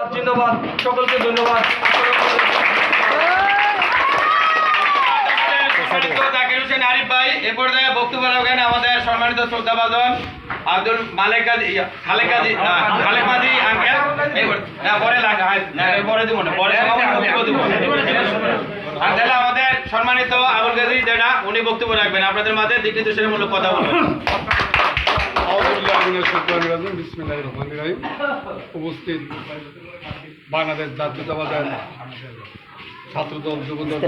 জিন্দাবাদ, সকলকে ধন্যবাদ। জাকির হোসেন আরিফ ভাই এ পর্যায়ে বক্তব্য রাখবেন আমাদের সম্মানিত শ্রদ্ধাভাজন আব্দুল মালেক গাজী খালেক মাঝি আঙ্কেল। পরে দিব না, পরে বক্তব্য দিব। আর তাহলে আমাদের সম্মানিত আবুল গাজী যেটা উনি বক্তব্য রাখবেন আপনাদের মাঝে দিক নির্দেশনামূলক কথা বলবেন। উপস্থিত বাংলাদেশ জাতীয়তাবাদের ছাত্রদল যুবদল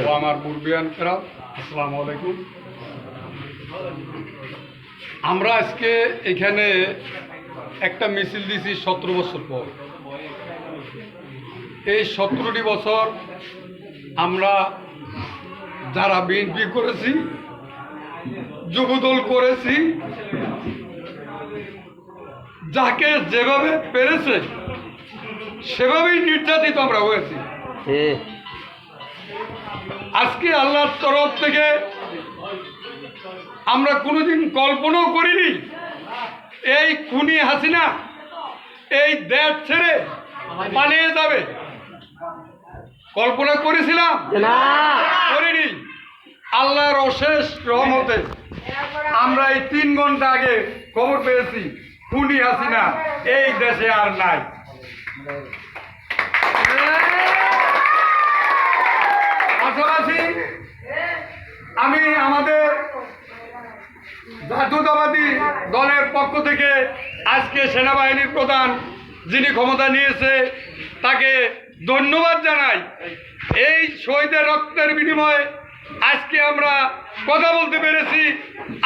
ও আমার মুরব্বিয়ানরা, আসসালামু আলাইকুম। আমরা আজকে এখানে একটা মিছিল দিয়েছি 17 বছর পর। এই 17টি বছর আমরা যারা বিএনপি করেছি, যুবদল করেছি, যাকে যেভাবে পেরেছে সেভাবেই নির্যাতিত আমরা হয়েছি। আজকে আল্লাহর তরফ থেকে আমরা কোনোদিন কল্পনাও করিনি এই খুনি হাসিনা এই দেশ ছেড়ে পালিয়ে যাবে। কল্পনা করেছিলাম? করিনি। আল্লাহর অশেষ রহমতে আমরা এই 3 ঘন্টা আগে খবর পেয়েছি খুনি হাসিনা এই দেশে আর নাই। পাশাপাশি আমি আমাদের জাতীয়তাবাদী দলের পক্ষ থেকে আজকে সেনাবাহিনীর প্রধান যিনি ক্ষমতা নিয়েছে তাকে ধন্যবাদ জানাই। এই শহীদের রক্তের বিনিময়ে আজকে আমরা কথা বলতে পেরেছি,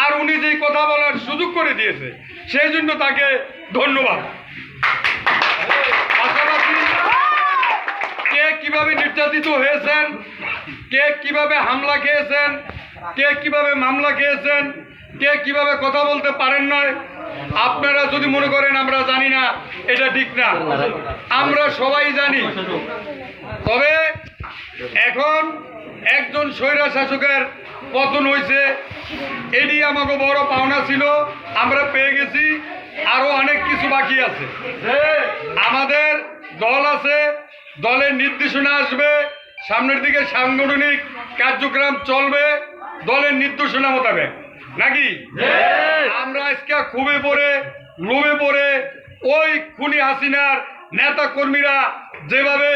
আর উনি যে কথা বলার সুযোগ করে দিয়েছে সেই জন্য তাকে ধন্যবাদ। পাশাপাশি কে কিভাবে নির্যাতিত হয়েছেন, কে কিভাবে হামলা খেয়েছেন, কে কিভাবে মামলা খেয়েছেন, কে কিভাবে কথা বলতে পারেন নয়, আপনারা যদি মনে করেন আমরা জানি না, এটা ঠিক না, আমরা সবাই জানি। তবে এখন একজন স্বৈরা শাসকের পতন হয়েছে, এটি আমাকে বড় পাওনা ছিল, আমরা পেয়ে গেছি। আরো অনেক কিছু বাকি আছে। আমাদের দল আছে, দলের নির্দেশনা আসবে, সামনের দিকে সাংগঠনিক কার্যক্রম চলবে দলের নির্দেশনা মোতাবেক, নাকি? আমরা আজকে খুবই পড়ে লোভে পড়ে ওই খুনি হাসিনার নেতা কর্মীরা যেভাবে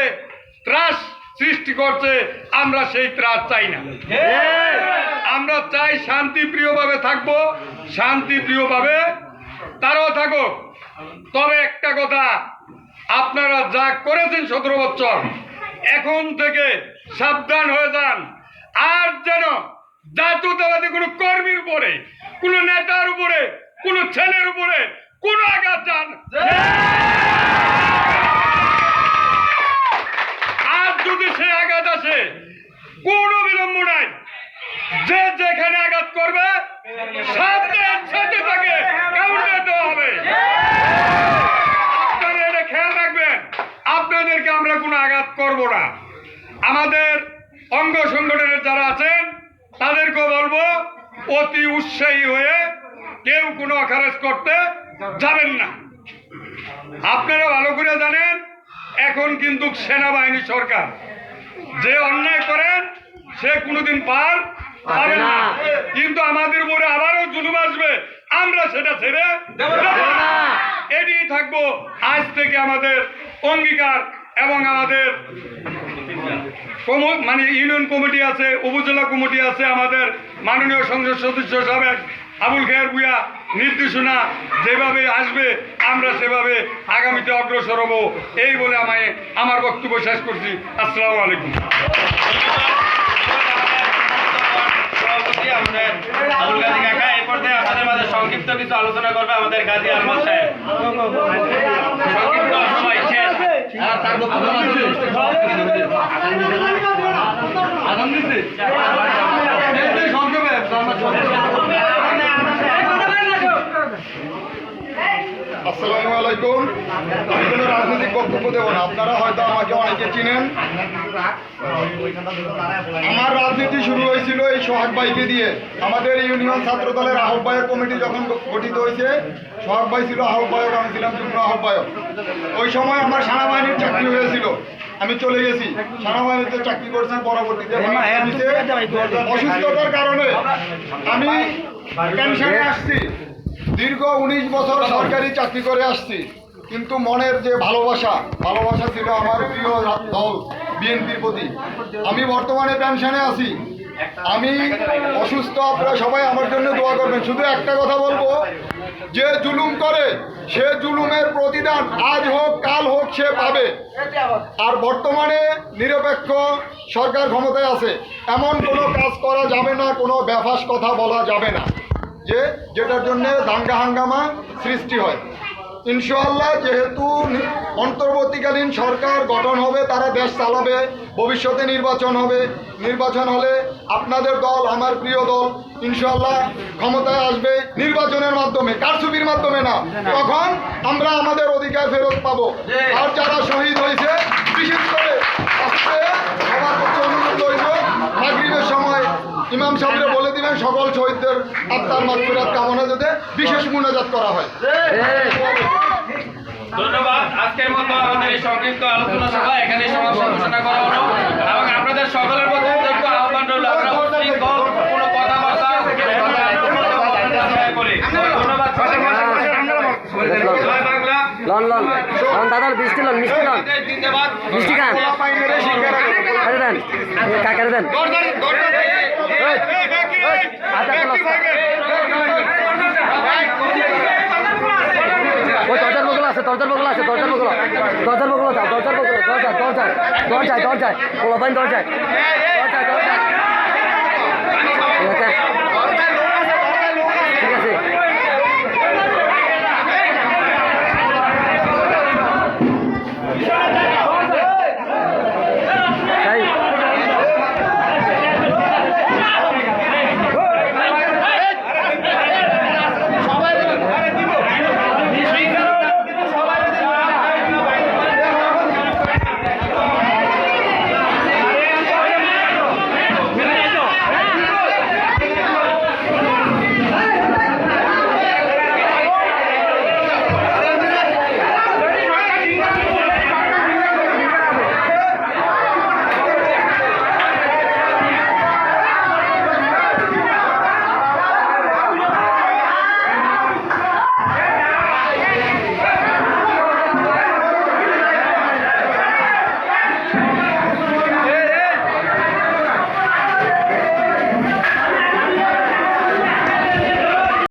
ত্রাস সৃষ্টি করছে, আমরা সেই ত্রাস চাই না। আমরা চাই শান্তিপ্রিয়ভাবে থাকবো, শান্তিপ্রিয়ভাবে তারাও থাকুক। তবে একটা কথা, আপনারা যা করেছেন 17 বছর, এখন থেকে সাবধান হয়ে যান। আর যেন জাতীয়তাবাদী কোনো কর্মীর উপরে, কোনো নেতার উপরে, কোনো ছেলের উপরে কোনো আঘাত যান। আর যদি সে আঘাত আসে, কোনো বিলম্ব নাই, যে যেখানে আঘাত করবে সাথে সাথে তাকে কাউন্টার দেওয়া হবে। আপনারা এটা খেয়াল রাখবেন, আপনাদেরকে আমরা কোনো আঘাত করব না। আমাদের অঙ্গ সংগঠনের যারা আছেন তাদেরকেও বলবো, অতি উৎসাহী হয়ে কেউ কোনো অখারেজ করতে যাবেন না। আপনারা ভালো করে জানেন, এখন কিন্তু সেনাবাহিনী সরকার, যে অন্যায় করেন সে কোনোদিন পার পাবে না। কিন্তু আমাদের উপরে আবারও জুলুম আসবে, আমরা সেটা ছেড়ে দেব না। এটি থাকবো আজ থেকে আমাদের অঙ্গীকার। এবং আমাদের মানে ইউনিয়ন কমিটি আছে, উপজেলা কমিটি আছে, আমাদের মাননীয় সংসদ সদস্য সাবেক আবুল খায়ের ভূঁইয়া নির্দেশনা যেভাবে আসবে আমরা সেভাবে আগামীতে অগ্রসর হব। এই বলে আমি আমার বক্তব্য শেষ করছি। আসসালামু আলাইকুম। আবুল গাজী কাকা এই পর্যায়ে আমাদের মাঝে সংক্ষিপ্ত কিছু আলোচনা করবে আমাদের গাজী আহমদ সাহেব। সংক্ষিপ্ত সময় শেষ। আসসালামু আলাইকুম। আমি কোনো রাজনৈতিক বক্তব্য দেবো না, আপনারা হয়তো আমাকে অনেকে চিনেন। আমার রাজনীতি শুরু হয়েছিল এই সোহাগ ভাইকে দিয়ে। আমাদের ইউনিয়ন ছাত্র দলের আহ্বায়ক কমিটি যখন গঠিত হয়েছে, সোহাগ ভাই ছিল আহ্বায়ক, আমি ছিলাম যুগ্ম আহ্বায়ক। ওই সময় আমার সেনাবাহিনীর চাকরি হয়েছিল, আমি চলে গেছি সেনাবাহিনীতে চাকরি করছি। পরবর্তীতে অসুস্থতার কারণে আমি পেনশনে আসছি। দীর্ঘ 19 বছর সরকারি চাকরি করে আসছি, কিন্তু মনের যে ভালোবাসা ছিল আমার প্রিয় দল বিএনপির প্রতি। আমি বর্তমানে পেনশনে আছি, আমি অসুস্থ, আপনারা সবাই আমার জন্য দোয়া করবেন। শুধু একটা কথা বলবো, যে জুলুম করে সে জুলুমের প্রতিদান আজ হোক কাল হোক সে পাবে। আর বর্তমানে নিরপেক্ষ সরকার ক্ষমতায় আছে, এমন কোনো কাজ করা যাবে না, কোনো বেফাস কথা বলা যাবে না যেটার জন্য দাঙ্গা হাঙ্গামা সৃষ্টি হয়। ইনশাআল্লাহ, যেহেতু অন্তর্বর্তীকালীন সরকার গঠন হবে, তারা দেশ চালাবে, ভবিষ্যতে নির্বাচন হবে, নির্বাচন হলে আপনাদের দল, আমার প্রিয় দল ইনশাআল্লাহ ক্ষমতায় আসবে নির্বাচনের মাধ্যমে, কারচুপির মাধ্যমে না। তখন আমরা আমাদের অধিকার ফেরত পাবো। আর যারা শহীদ হয়েছে, বিশেষ করে আজকে সবার কাছে অনুরোধ রইল, মাগরিবের সময় ইমাম সাহেবরা বলে দিবেন সকল শহীদদের আত্মার মাগফিরাত কামনা যাতে বিশেষ মুনাজাত করা হয়। ধন্যবাদ। আজকের মতো আমাদের এই সংক্ষিপ্ত আলোচনা সভা এখানে সমাপ্ত ঘোষণা করা হলো এবং আপনাদের সকলের প্রতি একটু আহ্বান রইল, আপনারা উচ্ছৃঙ্খল কোনো কথাবার্তা করে। ধন্যবাদ। জয় বাংলা। লন লন লন দাদার মিষ্টি লন মিষ্টি লন জিন্দাবাদ। মিষ্টি খান আরে দেন কাকারে দেন ওই দরজার বগল আছে, দরজার বগল আছে, দরজার বগল, দরজার বগল যাও, দরজার বগল, দরজা দরজায় দরজায় দরজায় পোলাপাইন দরজায় দরজায়